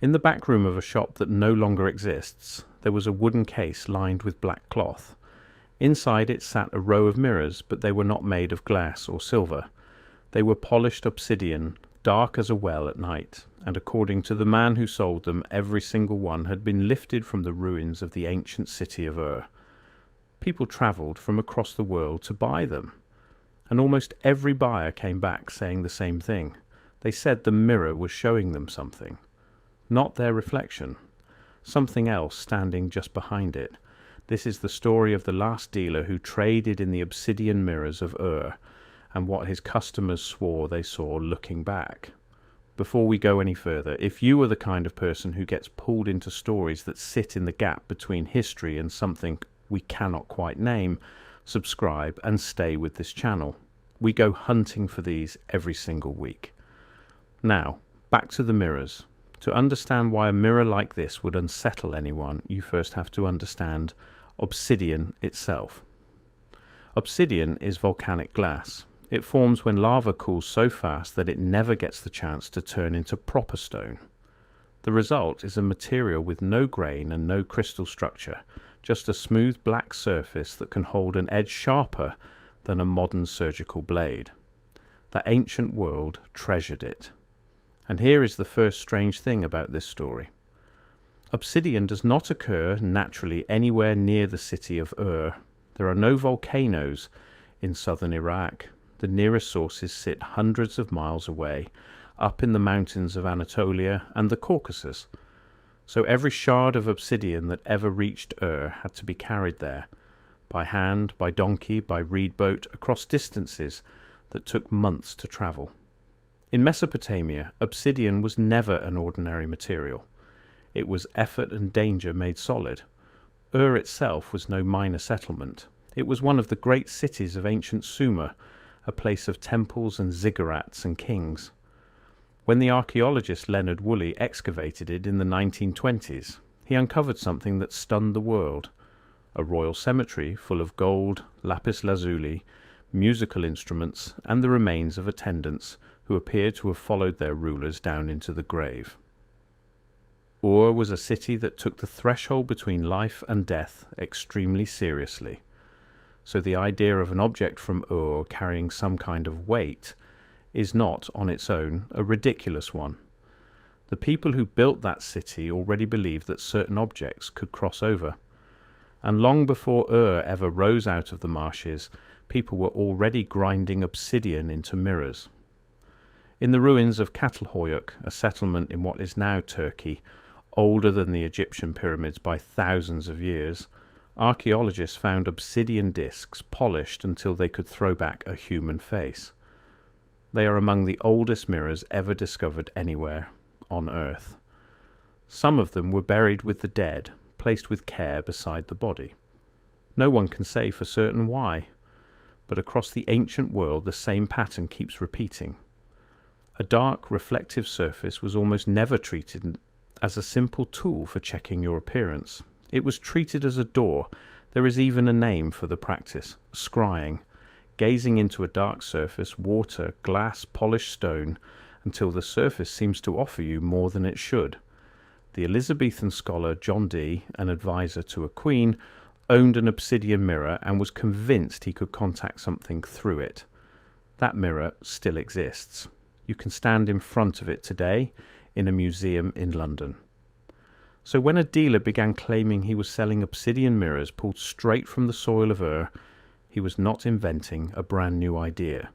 In the back room of a shop that no longer exists, there was a wooden case lined with black cloth. Inside it sat a row of mirrors, but they were not made of glass or silver. They were polished obsidian, dark as a well at night, and according to the man who sold them, every single one had been lifted from the ruins of the ancient city of Ur. People travelled from across the world to buy them, and almost every buyer came back saying the same thing. They said the mirror was showing them something. Not their reflection. Something else standing just behind it. This is the story of the last dealer who traded in the obsidian mirrors of Ur, and what his customers swore they saw looking back. Before we go any further, if you are the kind of person who gets pulled into stories that sit in the gap between history and something we cannot quite name, subscribe and stay with this channel. We go hunting for these every single week. Now, back to the mirrors. To understand why a mirror like this would unsettle anyone, you first have to understand obsidian itself. Obsidian is volcanic glass. It forms when lava cools so fast that it never gets the chance to turn into proper stone. The result is a material with no grain and no crystal structure, just a smooth black surface that can hold an edge sharper than a modern surgical blade. The ancient world treasured it. And here is the first strange thing about this story. Obsidian does not occur naturally anywhere near the city of Ur. There are no volcanoes in southern Iraq. The nearest sources sit hundreds of miles away, up in the mountains of Anatolia and the Caucasus. So every shard of obsidian that ever reached Ur had to be carried there, by hand, by donkey, by reed boat, across distances that took months to travel. In Mesopotamia, obsidian was never an ordinary material. It was effort and danger made solid. Ur itself was no minor settlement. It was one of the great cities of ancient Sumer, a place of temples and ziggurats and kings. When the archaeologist Leonard Woolley excavated it in the 1920s, he uncovered something that stunned the world: a royal cemetery full of gold, lapis lazuli, musical instruments, and the remains of attendants who appeared to have followed their rulers down into the grave. Ur was a city that took the threshold between life and death extremely seriously. So the idea of an object from Ur carrying some kind of weight is not, on its own, a ridiculous one. The people who built that city already believed that certain objects could cross over. And long before Ur ever rose out of the marshes, people were already grinding obsidian into mirrors. In the ruins of Catalhoyuk, a settlement in what is now Turkey, older than the Egyptian pyramids by thousands of years, archaeologists found obsidian discs polished until they could throw back a human face. They are among the oldest mirrors ever discovered anywhere on Earth. Some of them were buried with the dead, placed with care beside the body. No one can say for certain why, but across the ancient world the same pattern keeps repeating. A dark, reflective surface was almost never treated as a simple tool for checking your appearance. It was treated as a door. There is even a name for the practice: scrying, gazing into a dark surface, water, glass, polished stone, until the surface seems to offer you more than it should. The Elizabethan scholar John Dee, an advisor to a queen, owned an obsidian mirror and was convinced he could contact something through it. That mirror still exists. You can stand in front of it today in a museum in London. So when a dealer began claiming he was selling obsidian mirrors pulled straight from the soil of Ur, he was not inventing a brand new idea.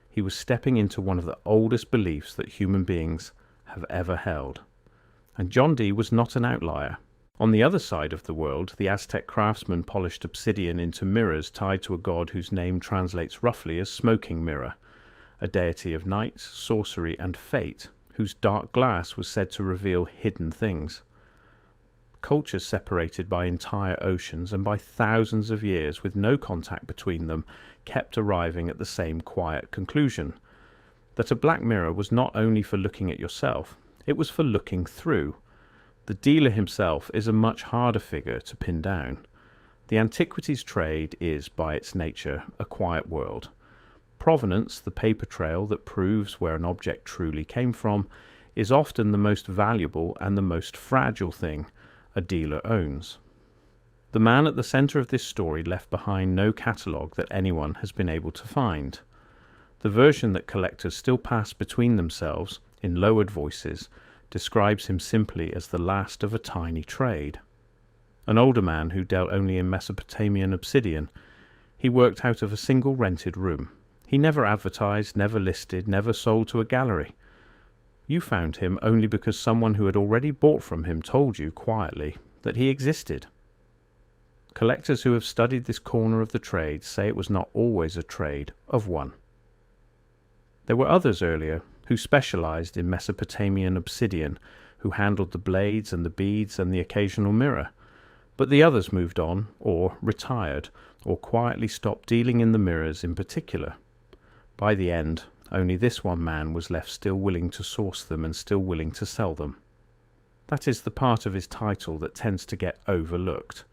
He was stepping into one of the oldest beliefs that human beings have ever held. And John Dee was not an outlier. On the other side of the world, the Aztec craftsmen polished obsidian into mirrors tied to a god whose name translates roughly as smoking mirror, a deity of night, sorcery, and fate, whose dark glass was said to reveal hidden things. Cultures separated by entire oceans and by thousands of years with no contact between them kept arriving at the same quiet conclusion, that a black mirror was not only for looking at yourself, it was for looking through. The dealer himself is a much harder figure to pin down. The antiquities trade is, by its nature, a quiet world. Provenance, the paper trail that proves where an object truly came from, is often the most valuable and the most fragile thing a dealer owns. The man at the center of this story left behind no catalogue that anyone has been able to find. The version that collectors still pass between themselves in lowered voices describes him simply as the last of a tiny trade. An older man who dealt only in Mesopotamian obsidian, he worked out of a single rented room. He never advertised, never listed, never sold to a gallery. You found him only because someone who had already bought from him told you quietly that he existed. Collectors who have studied this corner of the trade say it was not always a trade of one. There were others earlier who specialized in Mesopotamian obsidian, who handled the blades and the beads and the occasional mirror, but the others moved on, or retired, or quietly stopped dealing in the mirrors in particular. By the end, only this one man was left still willing to source them and still willing to sell them. That is the part of his title that tends to get overlooked.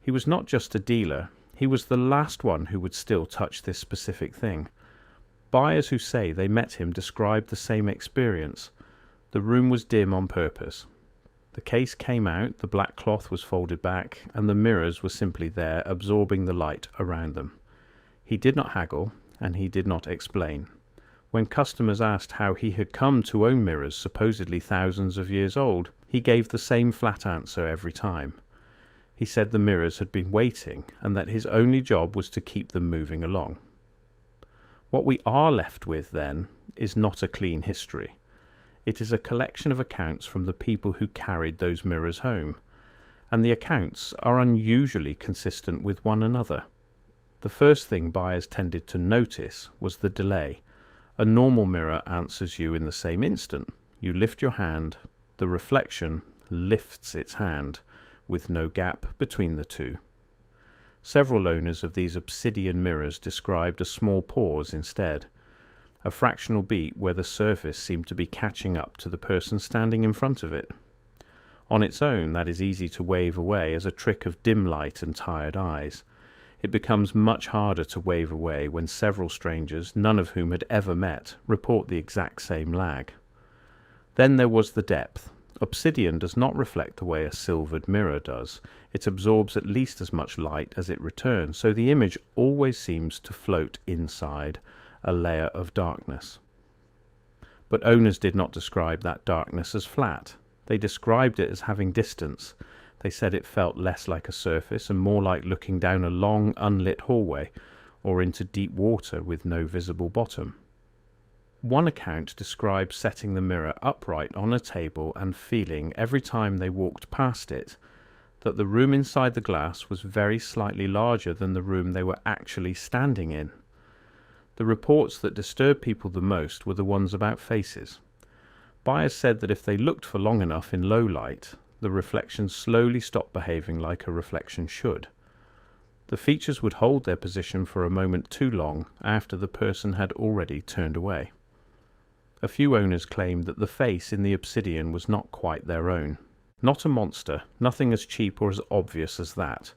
He was not just a dealer, he was the last one who would still touch this specific thing. Buyers who say they met him described the same experience. The room was dim on purpose. The case came out, the black cloth was folded back, and the mirrors were simply there, absorbing the light around them. He did not haggle, and he did not explain. When customers asked how he had come to own mirrors supposedly thousands of years old, he gave the same flat answer every time. He said the mirrors had been waiting, and that his only job was to keep them moving along. What we are left with, then, is not a clean history. It is a collection of accounts from the people who carried those mirrors home, and the accounts are unusually consistent with one another. The first thing buyers tended to notice was the delay. A normal mirror answers you in the same instant. You lift your hand, the reflection lifts its hand, with no gap between the two. Several owners of these obsidian mirrors described a small pause instead, a fractional beat where the surface seemed to be catching up to the person standing in front of it. On its own, that is easy to wave away as a trick of dim light and tired eyes. It becomes much harder to wave away when several strangers, none of whom had ever met, report the exact same lag. Then there was the depth. Obsidian does not reflect the way a silvered mirror does. It absorbs at least as much light as it returns, so the image always seems to float inside a layer of darkness. But owners did not describe that darkness as flat. They described it as having distance. They said it felt less like a surface and more like looking down a long, unlit hallway or into deep water with no visible bottom. One account describes setting the mirror upright on a table and feeling, every time they walked past it, that the room inside the glass was very slightly larger than the room they were actually standing in. The reports that disturbed people the most were the ones about faces. Buyers said that if they looked for long enough in low light, the reflection slowly stopped behaving like a reflection should. The features would hold their position for a moment too long after the person had already turned away. A few owners claimed that the face in the obsidian was not quite their own. Not a monster, nothing as cheap or as obvious as that.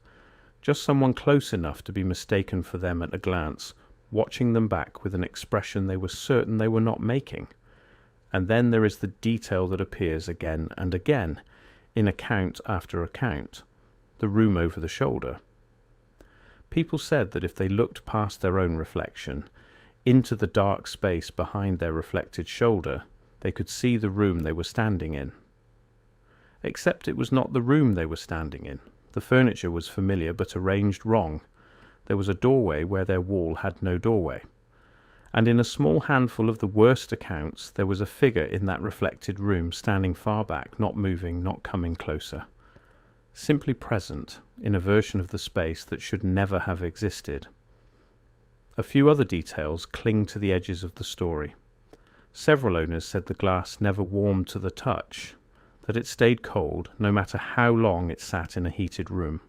Just someone close enough to be mistaken for them at a glance, watching them back with an expression they were certain they were not making. And then there is the detail that appears again and again, in account after account, the room over the shoulder. People said that if they looked past their own reflection, into the dark space behind their reflected shoulder, they could see the room they were standing in. Except it was not the room they were standing in. The furniture was familiar but arranged wrong. There was a doorway where their wall had no doorway. And in a small handful of the worst accounts, there was a figure in that reflected room standing far back, not moving, not coming closer. Simply present, in a version of the space that should never have existed. A few other details cling to the edges of the story. Several owners said the glass never warmed to the touch, that it stayed cold no matter how long it sat in a heated room.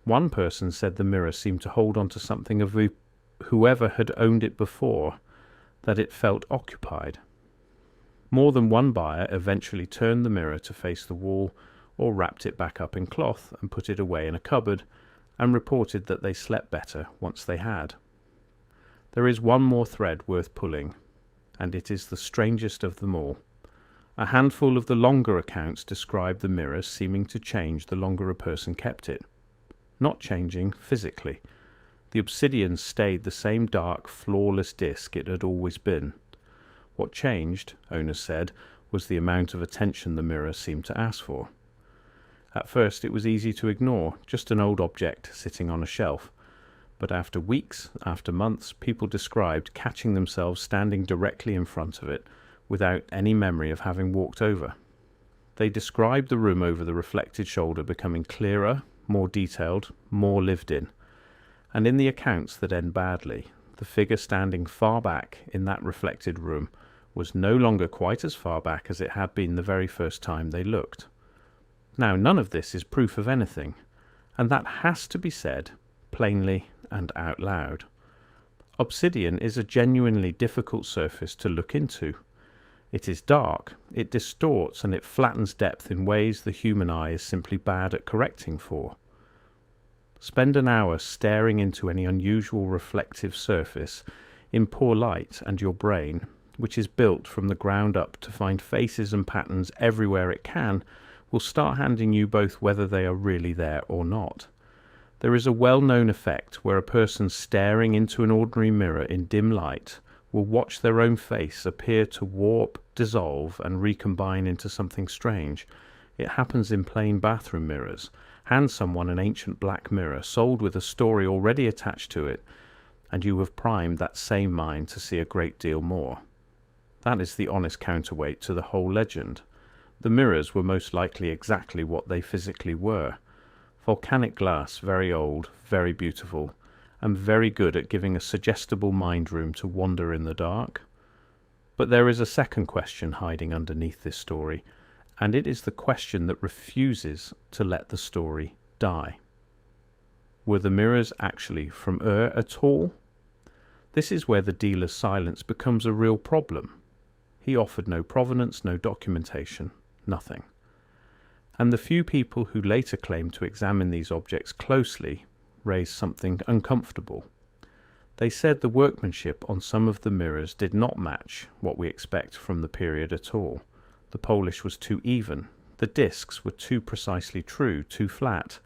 One person said the mirror seemed to hold on to something of whoever had owned it before, that it felt occupied. More than one buyer eventually turned the mirror to face the wall or wrapped it back up in cloth and put it away in a cupboard, and reported that they slept better once they had. There is one more thread worth pulling, and it is the strangest of them all. A handful of the longer accounts describe the mirror seeming to change the longer a person kept it. Not changing physically. The obsidian stayed the same dark, flawless disc it had always been. What changed, owners said, was the amount of attention the mirror seemed to ask for. At first it was easy to ignore, just an old object sitting on a shelf. But after weeks, after months, people described catching themselves standing directly in front of it without any memory of having walked over. They described the room over the reflected shoulder becoming clearer, more detailed, more lived in. And in the accounts that end badly, the figure standing far back in that reflected room was no longer quite as far back as it had been the very first time they looked. Now, none of this is proof of anything, and that has to be said plainly and out loud. Obsidian is a genuinely difficult surface to look into. It is dark, it distorts and it flattens depth in ways the human eye is simply bad at correcting for. Spend an hour staring into any unusual reflective surface in poor light, and your brain, which is built from the ground up to find faces and patterns everywhere it can, will start handing you both whether they are really there or not. There is a well-known effect where a person staring into an ordinary mirror in dim light will watch their own face appear to warp, dissolve, and recombine into something strange. It happens in plain bathroom mirrors. Hand someone an ancient black mirror sold with a story already attached to it, and you have primed that same mind to see a great deal more. That is the honest counterweight to the whole legend. The mirrors were most likely exactly what they physically were. Volcanic glass, very old, very beautiful, and very good at giving a suggestible mind room to wander in the dark. But there is a second question hiding underneath this story, and it is the question that refuses to let the story die. Were the mirrors actually from at all? This is where the dealer's silence becomes a real problem. He offered no provenance, no documentation, nothing. And the few people who later claimed to examine these objects closely raised something uncomfortable. They said the workmanship on some of the mirrors did not match what we expect from the period at all. The polish was too even, the discs were too precisely true, too flat,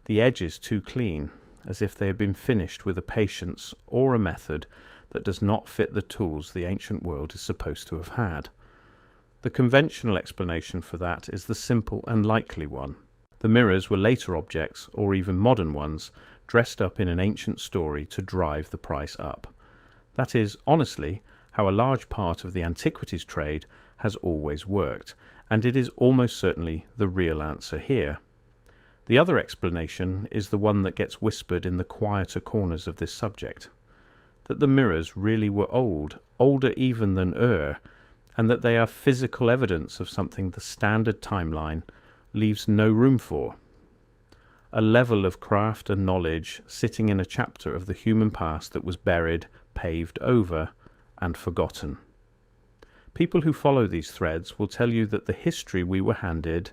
the edges too clean, as if they had been finished with a patience or a method that does not fit the tools the ancient world is supposed to have had. The conventional explanation for that is the simple and likely one. The mirrors were later objects, or even modern ones, dressed up in an ancient story to drive the price up. That is, honestly, how a large part of the antiquities trade has always worked, and it is almost certainly the real answer here. The other explanation is the one that gets whispered in the quieter corners of this subject, that the mirrors really were old, older even than and that they are physical evidence of something the standard timeline leaves no room for. A level of craft and knowledge sitting in a chapter of the human past that was buried, paved over, and forgotten. People who follow these threads will tell you that the history we were handed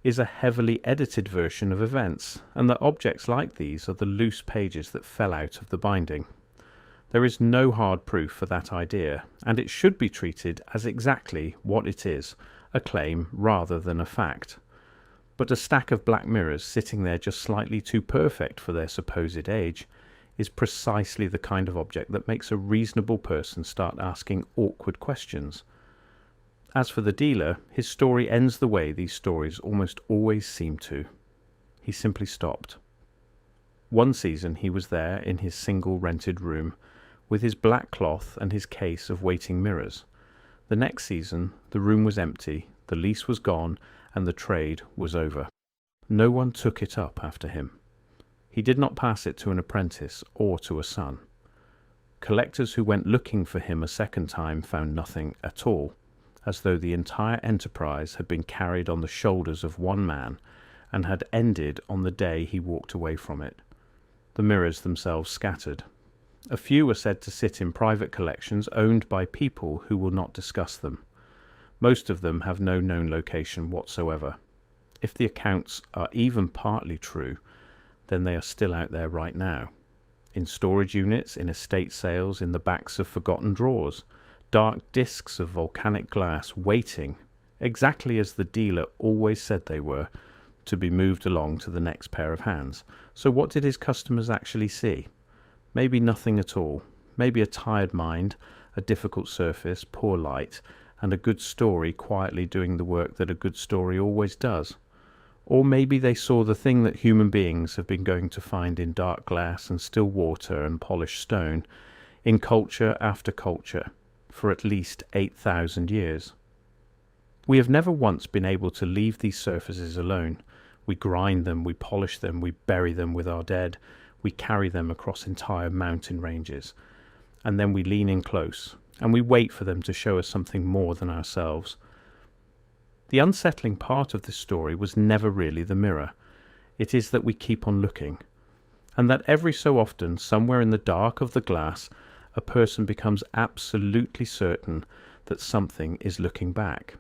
is a heavily edited version of events, and that objects like these are the loose pages that fell out of the binding. There is no hard proof for that idea, and it should be treated as exactly what it is, a claim rather than a fact. But a stack of black mirrors sitting there just slightly too perfect for their supposed age is precisely the kind of object that makes a reasonable person start asking awkward questions. As for the dealer, his story ends the way these stories almost always seem to. He simply stopped. One season he was there in his single rented room, with his black cloth and his case of waiting mirrors. The next season the room was empty, the lease was gone, and the trade was over. No one took it up after him. He did not pass it to an apprentice or to a son. Collectors who went looking for him a second time found nothing at all, as though the entire enterprise had been carried on the shoulders of one man and had ended on the day he walked away from it. The mirrors themselves scattered. A few are said to sit in private collections owned by people who will not discuss them. Most of them have no known location whatsoever. If the accounts are even partly true, then they are still out there right now. In storage units, in estate sales, in the backs of forgotten drawers. Dark discs of volcanic glass waiting exactly as the dealer always said they were, to be moved along to the next pair of hands. So what did his customers actually see? Maybe nothing at all. Maybe a tired mind, a difficult surface, poor light, and a good story quietly doing the work that a good story always does. Or maybe they saw the thing that human beings have been going to find in dark glass and still water and polished stone, in culture after culture, for at least 8,000 years. We have never once been able to leave these surfaces alone. We grind them, we polish them, we bury them with our dead, we carry them across entire mountain ranges, and then we lean in close, and we wait for them to show us something more than ourselves. The unsettling part of this story was never really the mirror. It is that we keep on looking, and that every so often, somewhere in the dark of the glass, a person becomes absolutely certain that something is looking back.